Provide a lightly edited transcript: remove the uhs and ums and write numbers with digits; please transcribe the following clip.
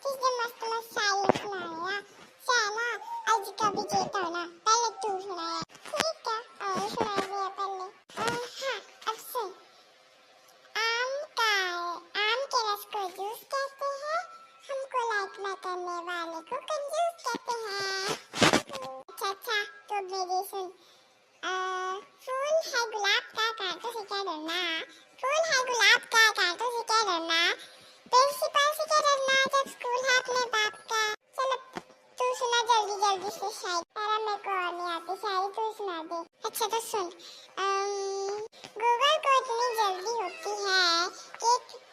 किसने मस्त मस्त शायरी सुनाया। शाना आज का भी जेता हो ना, पहले तू सुनाया। ठीक है, और सुना दिया पहले। हाँ, अब सुन। आम का है, आम के रस को जूस कहते हैं, हमको लाइक न करने वाले को कंजूस कहते हैं। अच्छा, तो मेरी सुन। फूल है गुलाब का, कांटों से क्या डरना। फूल है गुलाब का, कांटों से क्या डरना। प्रिंसिपल से क्या डरना, जब स्कूल है अपने बाप का। चलो तू सुना जल्दी जल्दी से शायरी। मेरे को और नहीं आती शायरी, तू सुना दे। अच्छा तो सुन।